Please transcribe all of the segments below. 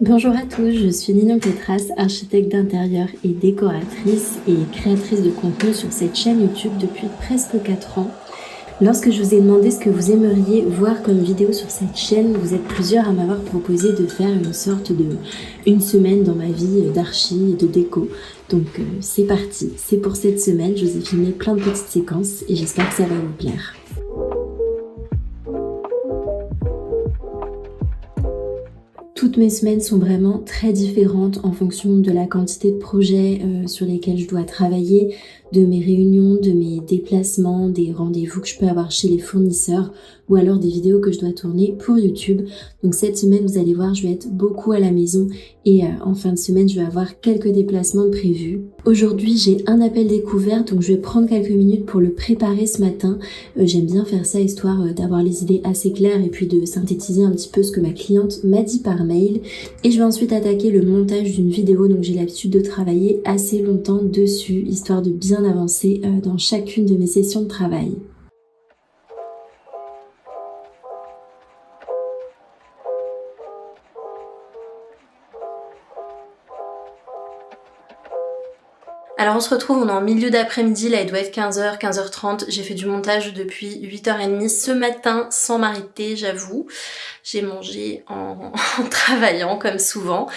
Bonjour à tous, je suis Ninon Petras, architecte d'intérieur et décoratrice et créatrice de contenu sur cette chaîne YouTube depuis presque 4 ans. Lorsque je vous ai demandé ce que vous aimeriez voir comme vidéo sur cette chaîne, vous êtes plusieurs à m'avoir proposé de faire une sorte de une semaine dans ma vie d'archi et de déco. Donc c'est parti, c'est pour cette semaine, je vous ai filmé plein de petites séquences et j'espère que ça va vous plaire. Toutes mes semaines sont vraiment très différentes en fonction de la quantité de projets sur lesquels je dois travailler, de mes réunions, de mes déplacements, des rendez-vous que je peux avoir chez les fournisseurs ou alors des vidéos que je dois tourner pour YouTube. Donc cette semaine, vous allez voir, je vais être beaucoup à la maison et en fin de semaine, je vais avoir quelques déplacements de prévus. Aujourd'hui, j'ai un appel découverte, donc je vais prendre quelques minutes pour le préparer ce matin. J'aime bien faire ça histoire d'avoir les idées assez claires et puis de synthétiser un petit peu ce que ma cliente m'a dit par mail. Et je vais ensuite attaquer le montage d'une vidéo, donc j'ai l'habitude de travailler assez longtemps dessus, histoire de bien avancer dans chacune de mes sessions de travail. Alors on se retrouve, on est en milieu d'après-midi, là il doit être 15h, 15h30, j'ai fait du montage depuis 8h30 ce matin sans m'arrêter, j'avoue. J'ai mangé en travaillant comme souvent.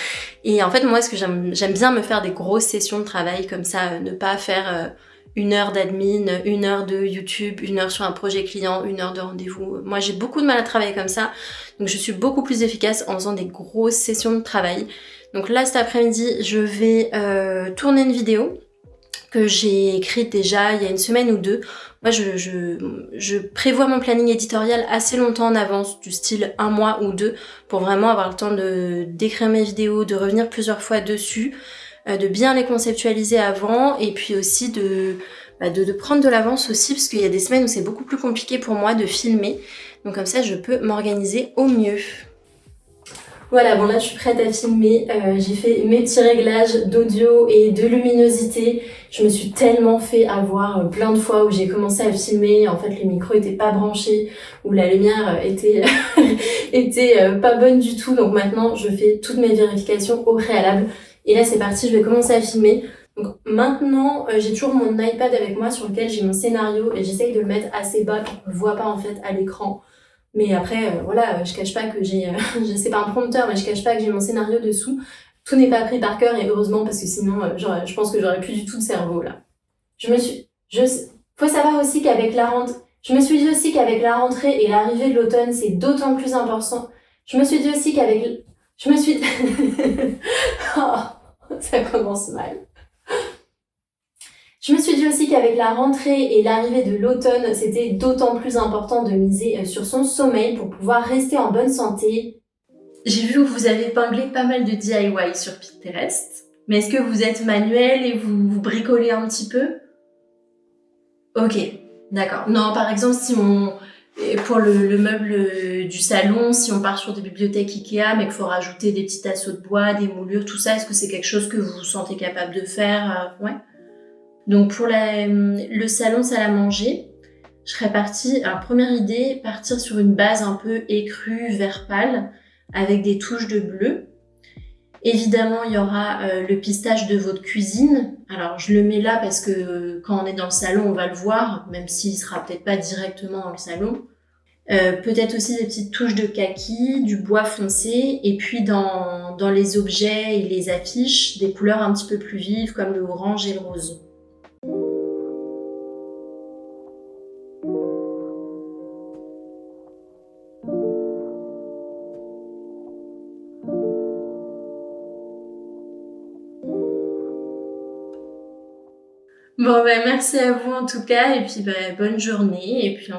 Et en fait moi ce que j'aime bien me faire des grosses sessions de travail comme ça, ne pas faire 1 heure d'admin, 1 heure de YouTube, 1 heure sur un projet client, 1 heure de rendez-vous. Moi j'ai beaucoup de mal à travailler comme ça, donc je suis beaucoup plus efficace en faisant des grosses sessions de travail. Donc là cet après-midi je vais tourner une vidéo que j'ai écrite déjà il y a 1 semaine ou 2. Moi, je prévois mon planning éditorial assez longtemps en avance, du style 1 mois ou 2, pour vraiment avoir le temps d'écrire mes vidéos, de revenir plusieurs fois dessus, de bien les conceptualiser avant, et puis aussi de prendre de l'avance aussi, parce qu'il y a des semaines où c'est beaucoup plus compliqué pour moi de filmer. Donc comme ça, je peux m'organiser au mieux. Voilà, bon là je suis prête à filmer, j'ai fait mes petits réglages d'audio et de luminosité. Je me suis tellement fait avoir plein de fois où j'ai commencé à filmer, en fait le micro était pas branché, où la lumière était pas bonne du tout, donc maintenant je fais toutes mes vérifications au préalable. Et là c'est parti, je vais commencer à filmer. Donc maintenant j'ai toujours mon iPad avec moi sur lequel j'ai mon scénario et j'essaye de le mettre assez bas pour qu'on le voit pas en fait à l'écran. Mais après, voilà, je cache pas que j'ai, c'est pas un prompteur, mais je cache pas que j'ai mon scénario dessous. Tout n'est pas appris par cœur et heureusement parce que sinon, je pense que j'aurais plus du tout de cerveau là. Faut savoir aussi qu'avec la rentrée, je me suis dit aussi qu'avec la rentrée et l'arrivée de l'automne, c'est d'autant plus important. Je me suis dit aussi qu'avec, oh, ça commence mal. Je me suis dit aussi qu'avec la rentrée et l'arrivée de l'automne, c'était d'autant plus important de miser sur son sommeil pour pouvoir rester en bonne santé. J'ai vu que vous avez épinglé pas mal de DIY sur Pinterest. Mais est-ce que vous êtes manuel et vous bricolez un petit peu? Ok, d'accord. Non, par exemple, pour le meuble du salon, si on part sur des bibliothèques Ikea, mais qu'il faut rajouter des petits tasseaux de bois, des moulures, tout ça, est-ce que c'est quelque chose que vous vous sentez capable de faire? Ouais. Donc pour le salon salle à manger, je serais partie, alors première idée, partir sur une base un peu écrue, vert pâle, avec des touches de bleu. Évidemment, il y aura le pistache de votre cuisine. Alors je le mets là parce que quand on est dans le salon, on va le voir, même s'il sera peut-être pas directement dans le salon. Peut-être aussi des petites touches de kaki, du bois foncé, et puis dans les objets et les affiches, des couleurs un petit peu plus vives comme le orange et le rose. Bon merci à vous en tout cas et puis bonne journée et puis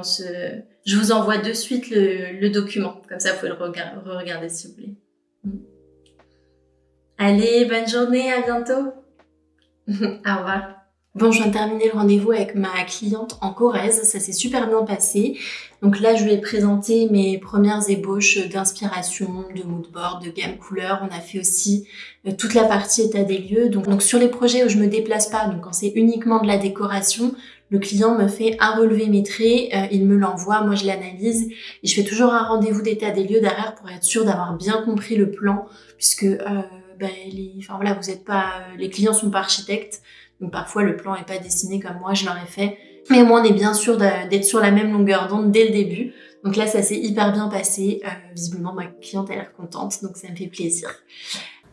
je vous envoie de suite le document, comme ça vous pouvez le re-regarder s'il vous plaît. Allez, bonne journée, à bientôt. Au revoir. Bon, je viens de terminer le rendez-vous avec ma cliente en Corrèze, ça s'est super bien passé. Donc là, je lui ai présenté mes premières ébauches d'inspiration, de moodboard, de gamme couleur. On a fait aussi toute la partie état des lieux. Donc sur les projets où je me déplace pas, donc quand c'est uniquement de la décoration, Le client me fait un relevé métré, il me l'envoie, moi je l'analyse et je fais toujours un rendez-vous d'état des lieux derrière pour être sûre d'avoir bien compris le plan puisque vous êtes pas, les clients sont pas architectes, donc parfois le plan est pas dessiné comme moi je l'aurais fait. Mais moi on est bien sûr d'être sur la même longueur d'onde dès le début. Donc là ça s'est hyper bien passé, visiblement ma cliente a l'air contente donc ça me fait plaisir.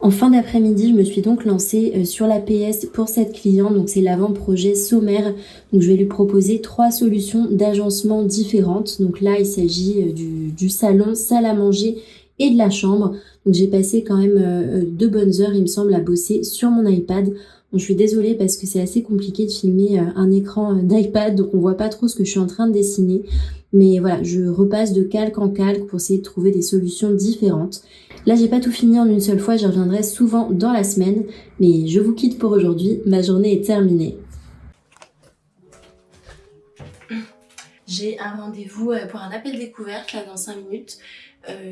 En fin d'après-midi, je me suis donc lancée sur la PS pour cette cliente, donc c'est l'avant-projet sommaire. Donc je vais lui proposer 3 solutions d'agencement différentes. Donc là, il s'agit du salon, salle à manger et de la chambre. Donc j'ai passé quand même 2 bonnes heures, il me semble, à bosser sur mon iPad. Donc je suis désolée parce que c'est assez compliqué de filmer un écran d'iPad, donc on voit pas trop ce que je suis en train de dessiner. Mais voilà, je repasse de calque en calque pour essayer de trouver des solutions différentes. Là, j'ai pas tout fini en une seule fois, j'y reviendrai souvent dans la semaine, mais je vous quitte pour aujourd'hui, ma journée est terminée. J'ai un rendez-vous pour un appel découverte là dans 5 minutes.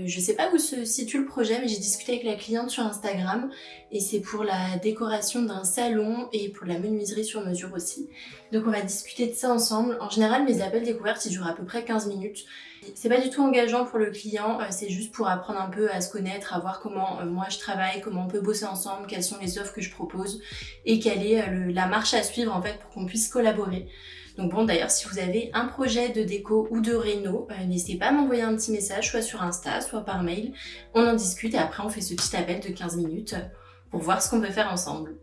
Je sais pas où se situe le projet, mais j'ai discuté avec la cliente sur Instagram et c'est pour la décoration d'un salon et pour la menuiserie sur mesure aussi. Donc on va discuter de ça ensemble. En général, mes appels découvertes, ils durent à peu près 15 minutes. C'est pas du tout engageant pour le client, c'est juste pour apprendre un peu à se connaître, à voir comment moi je travaille, comment on peut bosser ensemble, quelles sont les offres que je propose et quelle est la marche à suivre en fait pour qu'on puisse collaborer. Donc bon, d'ailleurs, si vous avez un projet de déco ou de réno, n'hésitez pas à m'envoyer un petit message, soit sur Insta, soit par mail. On en discute et après on fait ce petit appel de 15 minutes pour voir ce qu'on peut faire ensemble.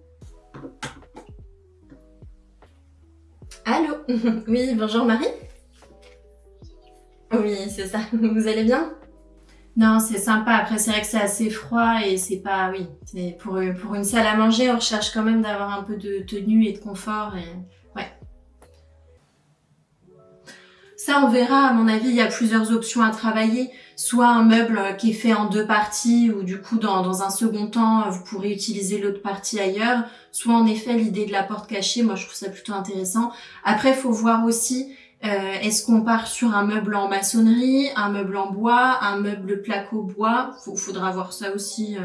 Allô? Oui, bonjour Marie? Oui, c'est ça. Vous allez bien? Non, c'est sympa. Après, c'est vrai que c'est assez froid et c'est pas... Oui, c'est pour une salle à manger, on recherche quand même d'avoir un peu de tenue et de confort. Et... Ouais. Ça, on verra. À mon avis, il y a plusieurs options à travailler. Soit un meuble qui est fait en 2 parties ou du coup, dans un second temps, vous pourrez utiliser l'autre partie ailleurs. Soit en effet, l'idée de la porte cachée, moi, je trouve ça plutôt intéressant. Après, il faut voir aussi... est-ce qu'on part sur un meuble en maçonnerie, un meuble en bois, un meuble placo bois? Faudra voir ça aussi.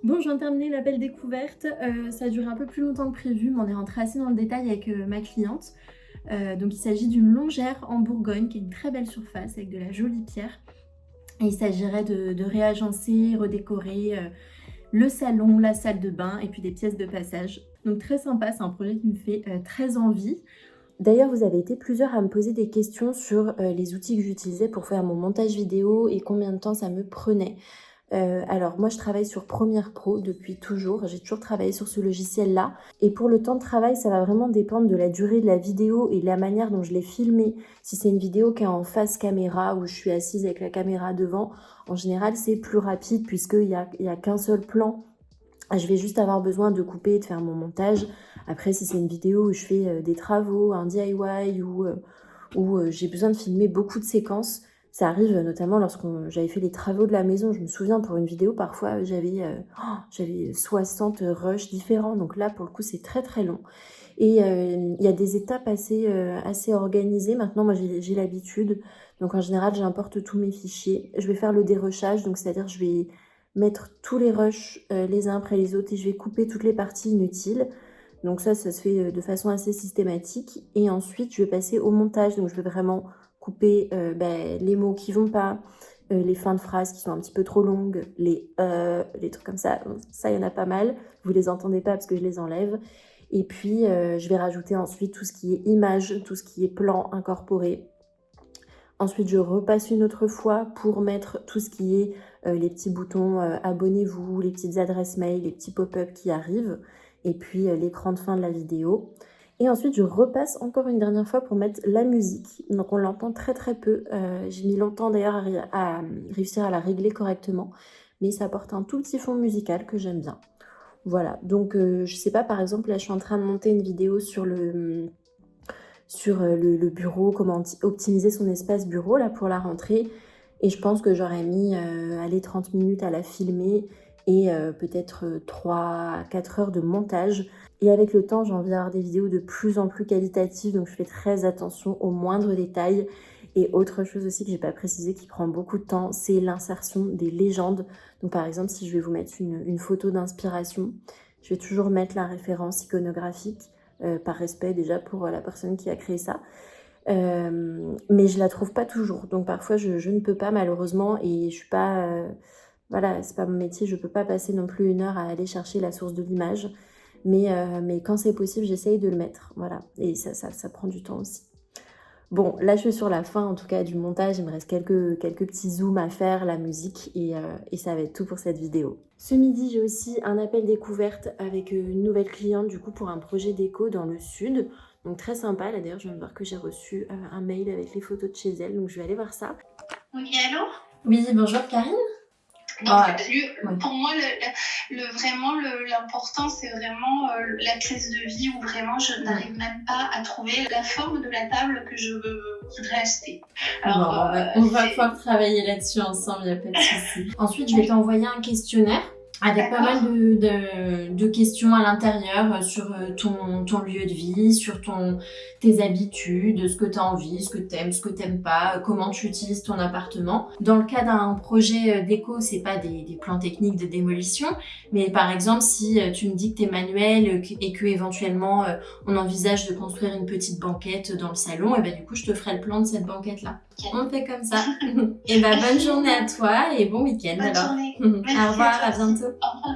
Bon, je viens de terminer l'appel découverte. Ça a duré un peu plus longtemps que prévu, mais on est rentré assez dans le détail avec ma cliente. Donc il s'agit d'une longère en Bourgogne qui est une très belle surface avec de la jolie pierre. Et il s'agirait de réagencer, redécorer le salon, la salle de bain et puis des pièces de passage. Donc très sympa, c'est un projet qui me fait très envie. D'ailleurs, vous avez été plusieurs à me poser des questions sur les outils que j'utilisais pour faire mon montage vidéo et combien de temps ça me prenait. Alors moi je travaille sur Premiere Pro depuis toujours, j'ai toujours travaillé sur ce logiciel-là. Et pour le temps de travail, ça va vraiment dépendre de la durée de la vidéo et de la manière dont je l'ai filmée. Si c'est une vidéo qui est en face caméra, où je suis assise avec la caméra devant, en général c'est plus rapide puisqu'il y a qu'un seul plan. Je vais juste avoir besoin de couper et de faire mon montage. Après, si c'est une vidéo où je fais des travaux, un DIY où j'ai besoin de filmer beaucoup de séquences, ça arrive notamment lorsque j'avais fait les travaux de la maison. Je me souviens pour une vidéo, parfois j'avais 60 rushs différents. Donc là, pour le coup, c'est très très long. Et il y a des étapes assez organisées. Maintenant, moi, j'ai l'habitude. Donc en général, j'importe tous mes fichiers. Je vais faire le dérushage, donc c'est-à-dire je vais mettre tous les rushs les uns après les autres et je vais couper toutes les parties inutiles. Donc ça se fait de façon assez systématique. Et ensuite, je vais passer au montage. Donc je vais vraiment couper les mots qui vont pas, les fins de phrases qui sont un petit peu trop longues, les trucs comme ça. Ça, il y en a pas mal. Vous les entendez pas parce que je les enlève. Et puis, je vais rajouter ensuite tout ce qui est image, tout ce qui est plan incorporé. Ensuite, je repasse une autre fois pour mettre tout ce qui est les petits boutons abonnez-vous, les petites adresses mail, les petits pop-up qui arrivent, et puis l'écran de fin de la vidéo. Et ensuite, je repasse encore une dernière fois pour mettre la musique. Donc, on l'entend très très peu. J'ai mis longtemps d'ailleurs à réussir à la régler correctement, mais ça apporte un tout petit fond musical que j'aime bien. Voilà, donc je sais pas, par exemple, là, je suis en train de monter une vidéo sur le bureau, comment optimiser son espace bureau là pour la rentrée. Et je pense que j'aurais mis 30 minutes à la filmer et peut-être 3-4 heures de montage. Et avec le temps, j'ai envie d'avoir des vidéos de plus en plus qualitatives, donc je fais très attention aux moindres détails. Et autre chose aussi que j'ai pas précisé qui prend beaucoup de temps, c'est l'insertion des légendes. Donc par exemple, si je vais vous mettre une photo d'inspiration, je vais toujours mettre la référence iconographique par respect déjà pour la personne qui a créé ça. Mais je la trouve pas toujours, donc parfois je ne peux pas malheureusement, et je suis pas... voilà, c'est pas mon métier, je peux pas passer non plus 1 heure à aller chercher la source de l'image, mais quand c'est possible, j'essaye de le mettre, voilà, et ça prend du temps aussi. Bon, là je suis sur la fin en tout cas du montage, il me reste quelques petits zooms à faire, la musique, et ça va être tout pour cette vidéo. Ce midi, j'ai aussi un appel découverte avec une nouvelle cliente du coup pour un projet déco dans le sud. Donc très sympa, là d'ailleurs je viens de voir que j'ai reçu un mail avec les photos de chez elle, donc je vais aller voir ça. Oui, allô? Oui, bonjour Karine. Donc, pour moi, vraiment, l'important, c'est vraiment la crise de vie où vraiment je n'arrive même pas à trouver la forme de la table que je voudrais acheter. Alors, on va pouvoir travailler là-dessus ensemble, il n'y a pas de souci. Ensuite, je vais t'envoyer un questionnaire avec pas mal de questions à l'intérieur sur ton lieu de vie, sur tes habitudes, ce que tu as envie, ce que t'aimes pas, comment tu utilises ton appartement. Dans le cas d'un projet déco, c'est pas des plans techniques de démolition, mais par exemple, si tu me dis que t'es manuel et que éventuellement on envisage de construire une petite banquette dans le salon, et ben du coup, je te ferai le plan de cette banquette-là. On fait comme ça. Et ben bonne journée à toi et bon week-end alors. Au revoir, à bientôt. Au revoir.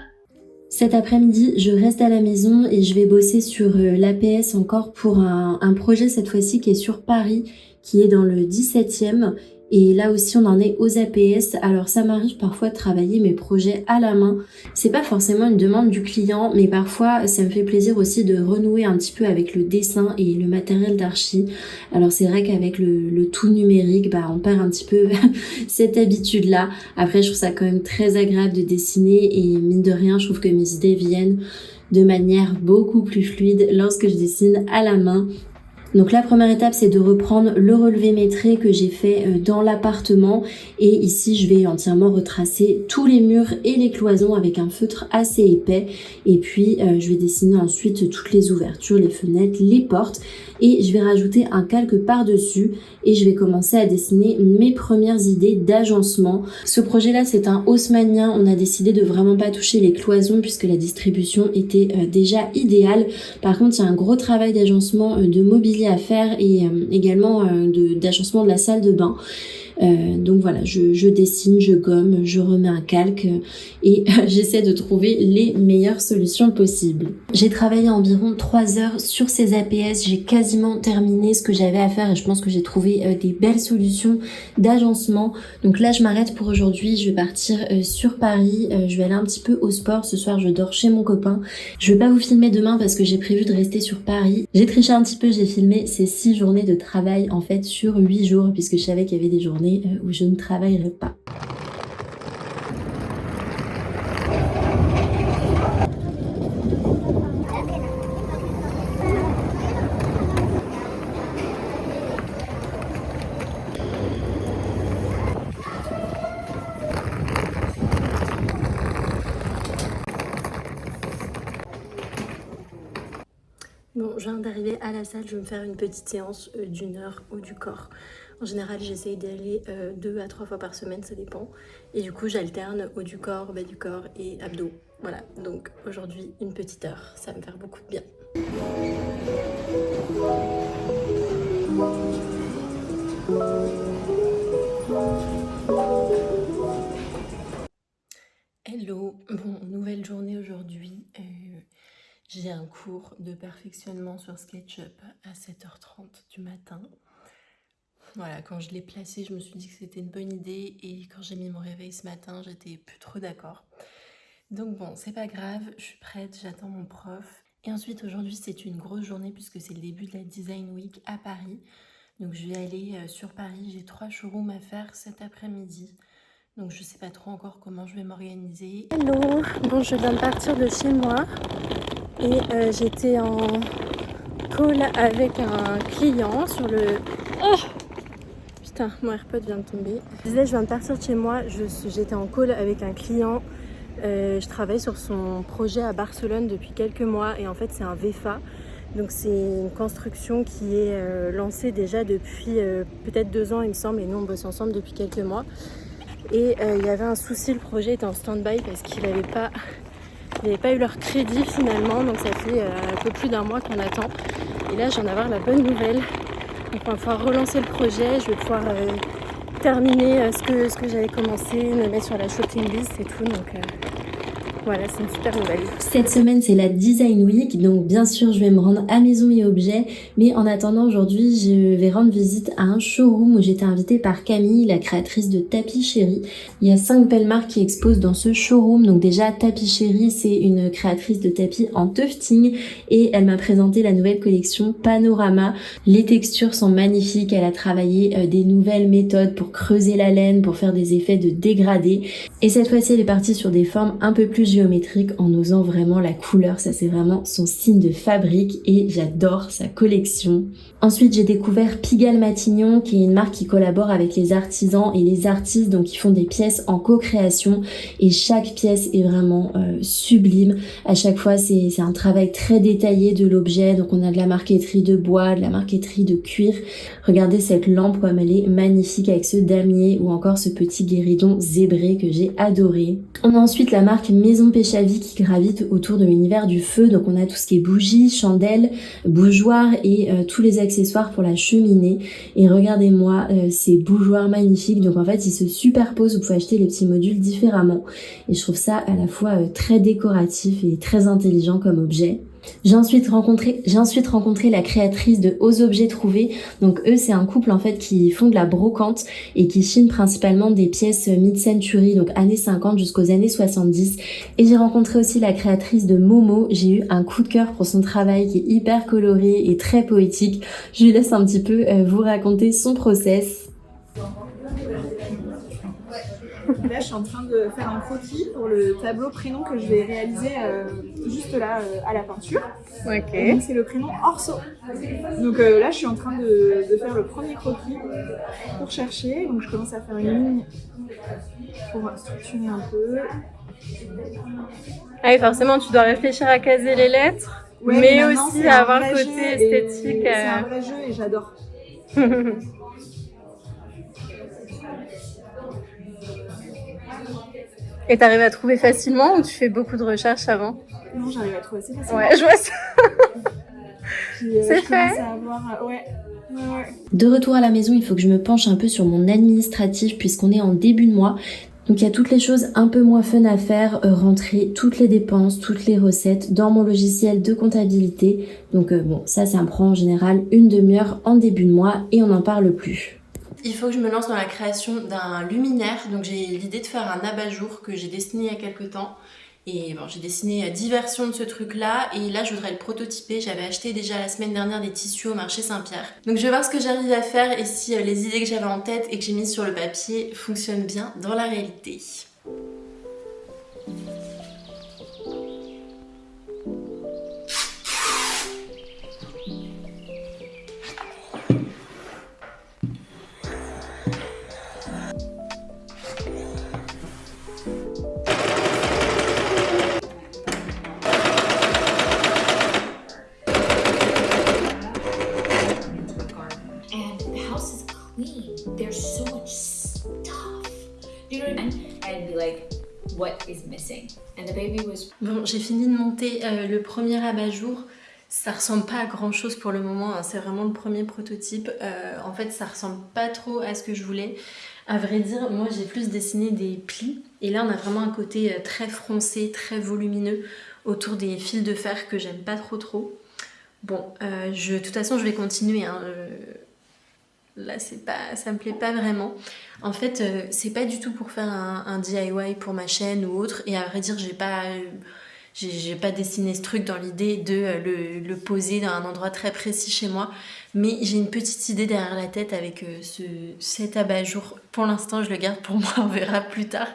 Cet après-midi, je reste à la maison et je vais bosser sur l'APS encore pour un projet cette fois-ci qui est sur Paris, qui est dans le 17e. Et là aussi, on en est aux APS. Alors, ça m'arrive parfois de travailler mes projets à la main. C'est pas forcément une demande du client, mais parfois, ça me fait plaisir aussi de renouer un petit peu avec le dessin et le matériel d'archi. Alors, c'est vrai qu'avec le tout numérique, on perd un petit peu cette habitude-là. Après, je trouve ça quand même très agréable de dessiner et mine de rien, je trouve que mes idées viennent de manière beaucoup plus fluide lorsque je dessine à la main. Donc la première étape, c'est de reprendre le relevé métré que j'ai fait dans l'appartement, et ici je vais entièrement retracer tous les murs et les cloisons avec un feutre assez épais, et puis je vais dessiner ensuite toutes les ouvertures, les fenêtres, les portes, et je vais rajouter un calque par-dessus et je vais commencer à dessiner mes premières idées d'agencement. Ce projet-là, c'est un haussmannien. On a décidé de vraiment pas toucher les cloisons puisque la distribution était déjà idéale. Par contre, il y a un gros travail d'agencement de mobilier à faire et également d'agencement de la salle de bain. Donc voilà, je dessine, je gomme, je remets un calque et j'essaie de trouver les meilleures solutions possibles. J'ai travaillé environ 3 heures sur ces APS, j'ai quasiment terminé ce que j'avais à faire et je pense que j'ai trouvé des belles solutions d'agencement. Donc là je m'arrête pour aujourd'hui, je vais partir sur Paris, je vais aller un petit peu au sport. Ce soir je dors chez mon copain. Je vais pas vous filmer demain parce que j'ai prévu de rester sur Paris. J'ai triché un petit peu, j'ai filmé ces 6 journées de travail en fait sur 8 jours puisque je savais qu'il y avait des journées où je ne travaillerai pas. Bon, je viens d'arriver à la salle, je vais me faire une petite séance d'1 heure haut du corps. En général, j'essaye d'aller 2 à 3 fois par semaine, ça dépend. Et du coup, j'alterne haut du corps, bas du corps et abdos. Voilà, donc aujourd'hui, une petite heure, ça va me faire beaucoup de bien. Hello, bon, nouvelle journée aujourd'hui. J'ai un cours de perfectionnement sur SketchUp à 7h30 du matin. Voilà, quand je l'ai placé, je me suis dit que c'était une bonne idée et quand j'ai mis mon réveil ce matin, j'étais plus trop d'accord. Donc bon, c'est pas grave, je suis prête, j'attends mon prof. Et ensuite, aujourd'hui, c'est une grosse journée puisque c'est le début de la Design Week à Paris. Donc je vais aller sur Paris, j'ai 3 showrooms à faire cet après-midi. Donc je sais pas trop encore comment je vais m'organiser. Hello, bon je viens de partir de chez moi et j'étais en call avec un client sur le... Oh putain, mon AirPod vient de tomber. Je disais, je viens de partir de chez moi, j'étais en call avec un client. Je travaille sur son projet à Barcelone depuis quelques mois et en fait c'est un VFA. Donc c'est une construction qui est lancée déjà depuis peut-être 2 ans il me semble, et nous on bosse ensemble depuis quelques mois. Et il y avait un souci, le projet était en stand-by parce qu'il n'avait pas qui n'avaient pas eu leur crédit finalement, donc ça fait un peu plus d'un mois qu'on attend. Et là, je viens d'avoir la bonne nouvelle. Donc on va pouvoir relancer le projet, je vais pouvoir terminer ce que j'avais commencé, me mettre sur la shopping list et tout. Donc voilà, c'est une super nouvelle. Cette semaine, c'est la Design Week, donc bien sûr, je vais me rendre à Maison et Objets, mais en attendant, aujourd'hui, je vais rendre visite à un showroom où j'étais invitée par Camille, la créatrice de Tapis Chéri. Il y a 5 belles marques qui exposent dans ce showroom, donc déjà, Tapis Chéri, c'est une créatrice de tapis en tufting, et elle m'a présenté la nouvelle collection Panorama. Les textures sont magnifiques, elle a travaillé des nouvelles méthodes pour creuser la laine, pour faire des effets de dégradé, et cette fois-ci, elle est partie sur des formes un peu plus géométrique en osant vraiment la couleur, ça c'est vraiment son signe de fabrique et j'adore sa collection. Ensuite j'ai découvert Pigalle Matignon qui est une marque qui collabore avec les artisans et les artistes, donc ils font des pièces en co-création et chaque pièce est vraiment sublime. À chaque fois c'est un travail très détaillé de l'objet, donc on a de la marqueterie de bois, de la marqueterie de cuir. Regardez cette lampe comme elle est magnifique avec ce damier ou encore ce petit guéridon zébré que j'ai adoré. On a ensuite la marque Maison Péchavy qui gravite autour de l'univers du feu, donc on a tout ce qui est bougies, chandelles, bougeoirs et tous les accessoires pour la cheminée. Et regardez-moi ces bougeoirs magnifiques, donc en fait ils se superposent, vous pouvez acheter les petits modules différemment et je trouve ça à la fois très décoratif et très intelligent comme objet. J'ai ensuite rencontré la créatrice de Aux Objets Trouvés. Donc eux, c'est un couple en fait qui font de la brocante et qui chinent principalement des pièces mid-century, donc années 50 jusqu'aux années 70. Et j'ai rencontré aussi la créatrice de Momo. J'ai eu un coup de cœur pour son travail qui est hyper coloré et très poétique. Je lui laisse un petit peu vous raconter son process. Là, je suis en train de faire un croquis pour le tableau prénom que je vais réaliser juste là à la peinture. Ok. Donc, c'est le prénom Orso. Donc là, je suis en train de faire le premier croquis pour chercher. Donc je commence à faire une ligne pour structurer un peu. Ah oui, forcément, tu dois réfléchir à caser les lettres, Ouais, mais maintenant, aussi c'est à un avoir vrai le côté jeu esthétique. C'est un vrai jeu et j'adore. Et t'arrives à trouver facilement ou tu fais beaucoup de recherches avant? Non, j'arrive à trouver assez facilement. Ouais, je vois ça. Puis, C'est je commence fait. à avoir, ouais. De retour à la maison, il faut que je me penche un peu sur mon administratif puisqu'on est en début de mois. Donc il y a toutes les choses un peu moins fun à faire, rentrer toutes les dépenses, toutes les recettes dans mon logiciel de comptabilité. Donc bon, ça me prend en général une demi-heure en début de mois et on n'en parle plus. Il faut que je me lance dans la création d'un luminaire. Donc j'ai l'idée de faire un abat-jour que j'ai dessiné il y a quelques temps. Et bon, j'ai dessiné 10 versions de ce truc-là. Et là, je voudrais le prototyper. J'avais acheté déjà la semaine dernière des tissus au marché Saint-Pierre. Donc je vais voir ce que j'arrive à faire et si les idées que j'avais en tête et que j'ai mises sur le papier fonctionnent bien dans la réalité. There's so much stuff. You know what I mean? And be like, what is missing? And the baby was. Bon, j'ai fini de monter le premier abat-jour. Ça ressemble pas à grand chose pour le moment, hein. C'est vraiment le premier prototype. En fait, ça ressemble pas trop à ce que je voulais. À vrai dire, moi j'ai plus dessiné des plis. Et là, on a vraiment un côté très froncé, très volumineux autour des fils de fer que j'aime pas trop. Bon, de toute façon, je vais continuer. Hein. Là, ça me plaît pas vraiment. En fait, c'est pas du tout pour faire un DIY pour ma chaîne ou autre. Et à vrai dire, j'ai pas dessiné ce truc dans l'idée de le poser dans un endroit très précis chez moi. Mais j'ai une petite idée derrière la tête avec cet abat-jour. Pour l'instant, je le garde pour moi. On verra plus tard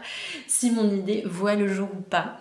si mon idée voit le jour ou pas.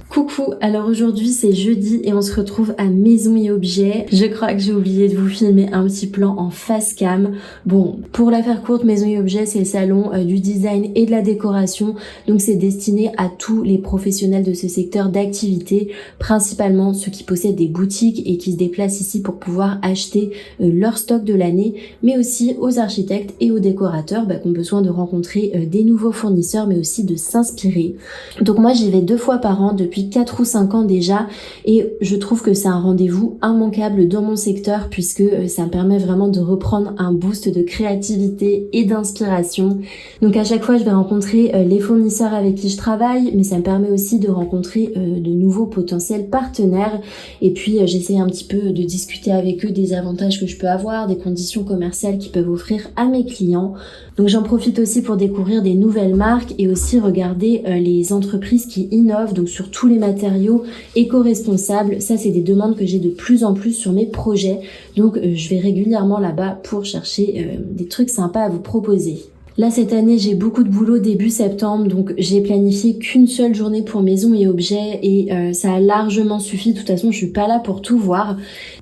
Coucou, Coucou, alors aujourd'hui c'est jeudi et on se retrouve à Maison et Objets. Je crois que j'ai oublié de vous filmer un petit plan en face cam. Bon, pour la faire courte, Maison et Objets c'est le salon du design et de la décoration, donc c'est destiné à tous les professionnels de ce secteur d'activité, principalement ceux qui possèdent des boutiques et qui se déplacent ici pour pouvoir acheter leur stock de l'année, mais aussi aux architectes et aux décorateurs qui ont besoin de rencontrer des nouveaux fournisseurs, mais aussi de s'inspirer. Donc moi j'y vais 2 fois par an depuis 4 ou 5 ans déjà et je trouve que c'est un rendez-vous immanquable dans mon secteur puisque ça me permet vraiment de reprendre un boost de créativité et d'inspiration. Donc à chaque fois je vais rencontrer les fournisseurs avec qui je travaille, mais ça me permet aussi de rencontrer de nouveaux potentiels partenaires et puis j'essaie un petit peu de discuter avec eux des avantages que je peux avoir, des conditions commerciales qu'ils peuvent offrir à mes clients. Donc j'en profite aussi pour découvrir des nouvelles marques et aussi regarder les entreprises qui innovent, donc sur tous les matériaux éco-responsables. Ça c'est des demandes que j'ai de plus en plus sur mes projets, donc je vais régulièrement là-bas pour chercher des trucs sympas à vous proposer. Là cette année j'ai beaucoup de boulot début septembre, donc j'ai planifié qu'une seule journée pour Maison et Objets et ça a largement suffi. De toute façon je suis pas là pour tout voir,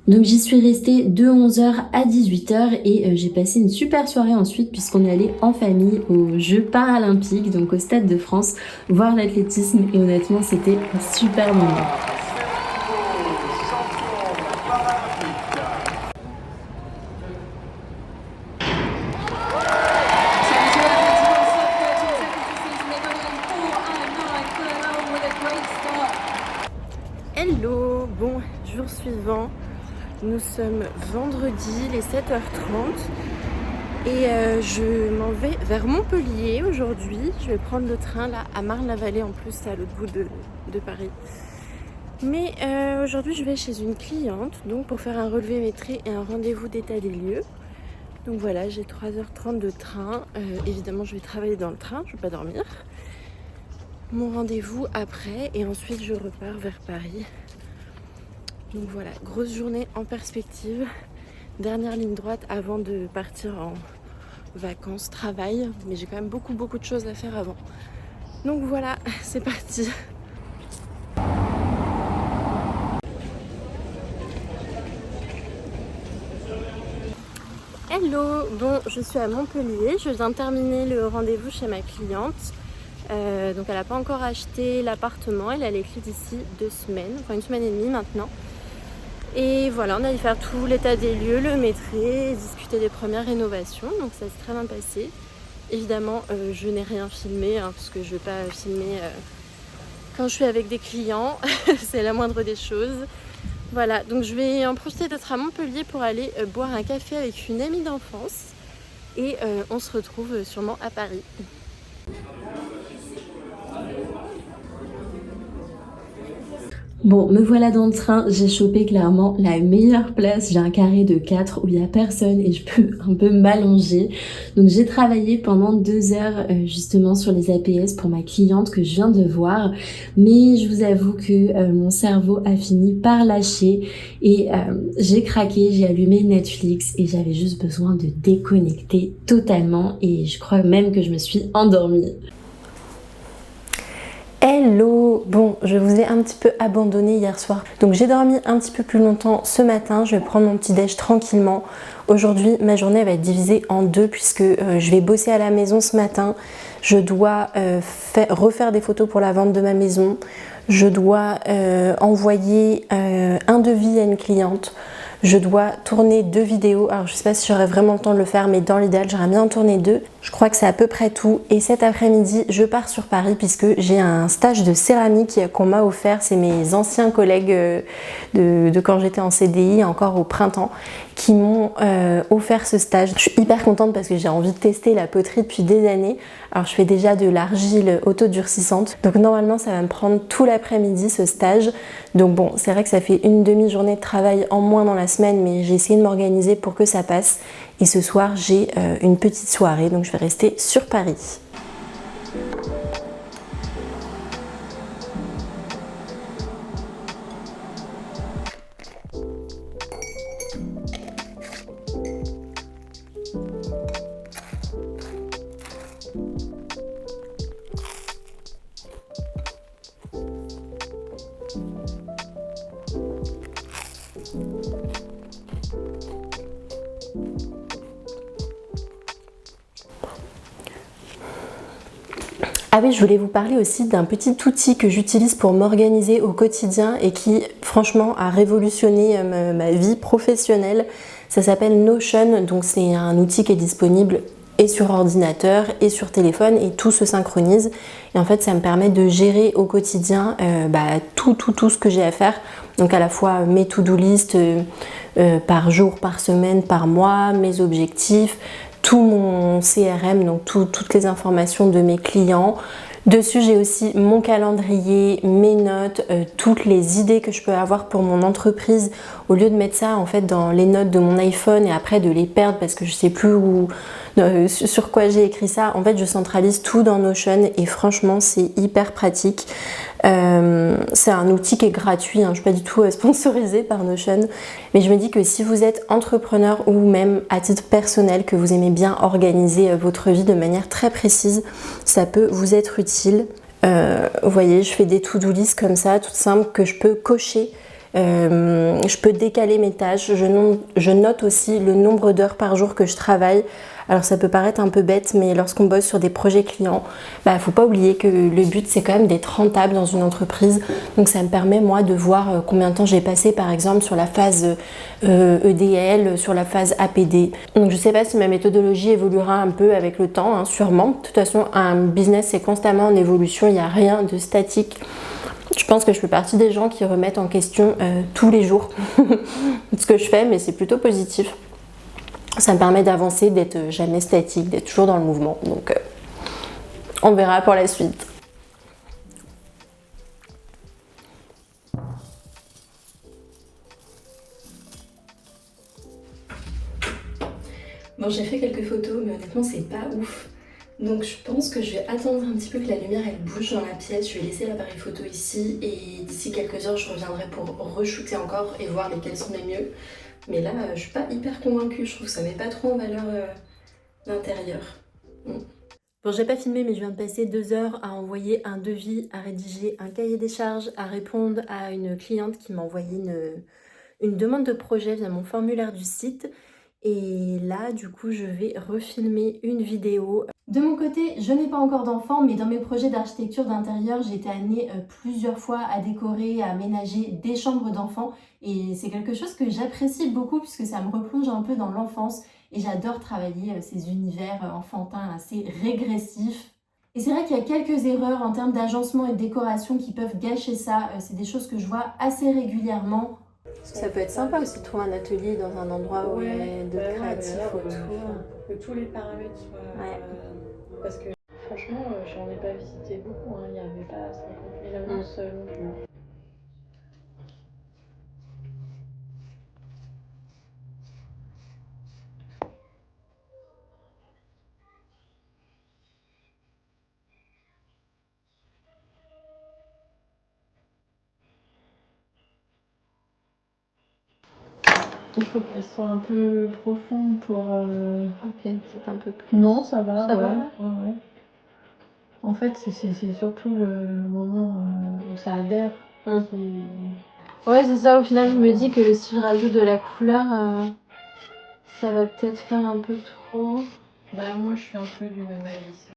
donc j'y suis restée de 11h à 18h et j'ai passé une super soirée ensuite puisqu'on est allé en famille aux Jeux Paralympiques, donc au Stade de France, voir l'athlétisme et honnêtement c'était un super moment. Hello, bon, jour suivant, nous sommes vendredi, les 7h30 et je m'en vais vers Montpellier aujourd'hui. Je vais prendre le train là à Marne-la-Vallée, en plus c'est à l'autre bout de Paris. Mais aujourd'hui je vais chez une cliente donc pour faire un relevé métré et un rendez-vous d'état des lieux. Donc voilà, j'ai 3h30 de train, évidemment je vais travailler dans le train, je ne vais pas dormir. Mon rendez-vous après et ensuite je repars vers Paris. Donc voilà, grosse journée en perspective, dernière ligne droite avant de partir en vacances, travail, mais j'ai quand même beaucoup de choses à faire avant. Donc voilà, c'est parti. Hello, bon je suis à Montpellier, je viens de terminer le rendez-vous chez ma cliente. Donc elle n'a pas encore acheté l'appartement, elle a les clés d'ici 2 semaines, enfin 1 semaine et demie maintenant. Et voilà, on a dû faire tout l'état des lieux, le métré, discuter des premières rénovations, donc ça s'est très bien passé. Évidemment, je n'ai rien filmé, parce que je ne vais pas filmer quand je suis avec des clients, c'est la moindre des choses. Voilà, donc je vais en profiter d'être à Montpellier pour aller boire un café avec une amie d'enfance et on se retrouve sûrement à Paris. Bon, me voilà dans le train, j'ai chopé clairement la meilleure place, j'ai un carré de 4 où il n'y a personne et je peux un peu m'allonger. Donc j'ai travaillé pendant 2 heures justement sur les APS pour ma cliente que je viens de voir, mais je vous avoue que mon cerveau a fini par lâcher et j'ai craqué, j'ai allumé Netflix et j'avais juste besoin de déconnecter totalement et je crois même que je me suis endormie. Hello, bon je vous ai un petit peu abandonné hier soir, donc j'ai dormi un petit peu plus longtemps ce matin, je vais prendre mon petit déj tranquillement. Aujourd'hui ma journée va être divisée en 2 puisque je vais bosser à la maison ce matin, je dois refaire des photos pour la vente de ma maison, je dois envoyer un devis à une cliente. Je dois tourner 2 vidéos, alors je sais pas si j'aurai vraiment le temps de le faire, mais dans l'idéal j'aimerais bien en tourner 2. Je crois que c'est à peu près tout. Et cet après-midi je pars sur Paris puisque j'ai un stage de céramique qu'on m'a offert. C'est mes anciens collègues de quand j'étais en CDI, encore au printemps, qui m'ont offert ce stage. Je suis hyper contente parce que j'ai envie de tester la poterie depuis des années. Alors je fais déjà de l'argile autodurcissante, donc normalement ça va me prendre tout l'après-midi ce stage. Donc bon, c'est vrai que ça fait une demi-journée de travail en moins dans la semaine, mais j'ai essayé de m'organiser pour que ça passe. Et ce soir j'ai une petite soirée, donc je vais rester sur Paris. Ah oui, je voulais vous parler aussi d'un petit outil que j'utilise pour m'organiser au quotidien et qui franchement a révolutionné ma vie professionnelle. Ça s'appelle Notion, donc c'est un outil qui est disponible et sur ordinateur et sur téléphone et tout se synchronise. Et en fait ça me permet de gérer au quotidien tout ce que j'ai à faire. Donc à la fois mes to-do list par jour, par semaine, par mois, mes objectifs, tout mon CRM, donc toutes les informations de mes clients. Dessus, j'ai aussi mon calendrier, mes notes, toutes les idées que je peux avoir pour mon entreprise. Au lieu de mettre ça en fait dans les notes de mon iPhone et après de les perdre parce que je sais plus sur quoi j'ai écrit ça, en fait je centralise tout dans Notion et franchement c'est hyper pratique. C'est un outil qui est gratuit, hein, je ne suis pas du tout sponsorisée par Notion, mais je me dis que si vous êtes entrepreneur ou même à titre personnel, que vous aimez bien organiser votre vie de manière très précise, ça peut vous être utile. Vous voyez, je fais des to-do list comme ça, toutes simples, que je peux cocher. Je peux décaler mes tâches, je note aussi le nombre d'heures par jour que je travaille. Alors ça peut paraître un peu bête, mais lorsqu'on bosse sur des projets clients, faut pas oublier que le but c'est quand même d'être rentable dans une entreprise. Donc ça me permet moi de voir combien de temps j'ai passé par exemple sur la phase EDL, sur la phase APD. Donc je sais pas si ma méthodologie évoluera un peu avec le temps, hein, sûrement. De toute façon un business c'est constamment en évolution, il n'y a rien de statique. Je pense que je fais partie des gens qui remettent en question tous les jours ce que je fais, mais c'est plutôt positif. Ça me permet d'avancer, d'être jamais statique, d'être toujours dans le mouvement. Donc on verra pour la suite. Bon, j'ai fait quelques photos, mais honnêtement c'est pas ouf. Donc je pense que je vais attendre un petit peu que la lumière elle bouge dans la pièce. Je vais laisser l'appareil photo ici et d'ici quelques heures je reviendrai pour re-shooter encore et voir lesquels sont les mieux. Mais là je suis pas hyper convaincue, je trouve que ça met pas trop en valeur l'intérieur. Bon, j'ai pas filmé, mais je viens de passer 2 heures à envoyer un devis, à rédiger un cahier des charges, à répondre à une cliente qui m'a envoyé une demande de projet via mon formulaire du site. Et là, du coup, je vais refilmer une vidéo. De mon côté, je n'ai pas encore d'enfant, mais dans mes projets d'architecture d'intérieur, j'ai été amenée plusieurs fois à décorer, à aménager des chambres d'enfants. Et c'est quelque chose que j'apprécie beaucoup puisque ça me replonge un peu dans l'enfance. Et j'adore travailler ces univers enfantins assez régressifs. Et c'est vrai qu'il y a quelques erreurs en termes d'agencement et de décoration qui peuvent gâcher ça. C'est des choses que je vois assez régulièrement. Ça peut être sympa aussi de trouver un atelier dans un endroit où il y a d'autres créatifs autour. Pour que tous les paramètres soient... parce que franchement, j'en ai pas visité beaucoup, hein. Il n'y avait pas 50 000 annonces non plus. Il faut qu'elle soit un peu profonde pour... Ok, c'est un peu plus... Non, ça va, ça ouais. va. Ouais. En fait, c'est surtout le moment où ça adhère. Ouais, c'est ça. Au final, je me dis que si je rajoute de la couleur, ça va peut-être faire un peu trop. Bah, moi, je suis un peu du même avis.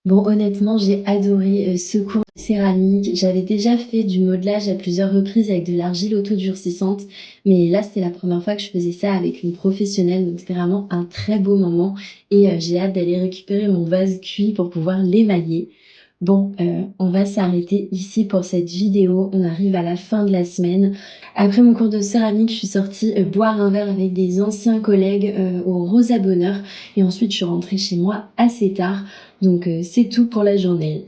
Bon, honnêtement, j'ai adoré ce cours de céramique. J'avais déjà fait du modelage à plusieurs reprises avec de l'argile autodurcissante, mais là, c'était la première fois que je faisais ça avec une professionnelle, donc c'était vraiment un très beau moment et j'ai hâte d'aller récupérer mon vase cuit pour pouvoir l'émailler. Bon, on va s'arrêter ici pour cette vidéo. On arrive à la fin de la semaine. Après mon cours de céramique, je suis sortie boire un verre avec des anciens collègues au Rosa Bonheur et ensuite je suis rentrée chez moi assez tard. Donc c'est tout pour la journée.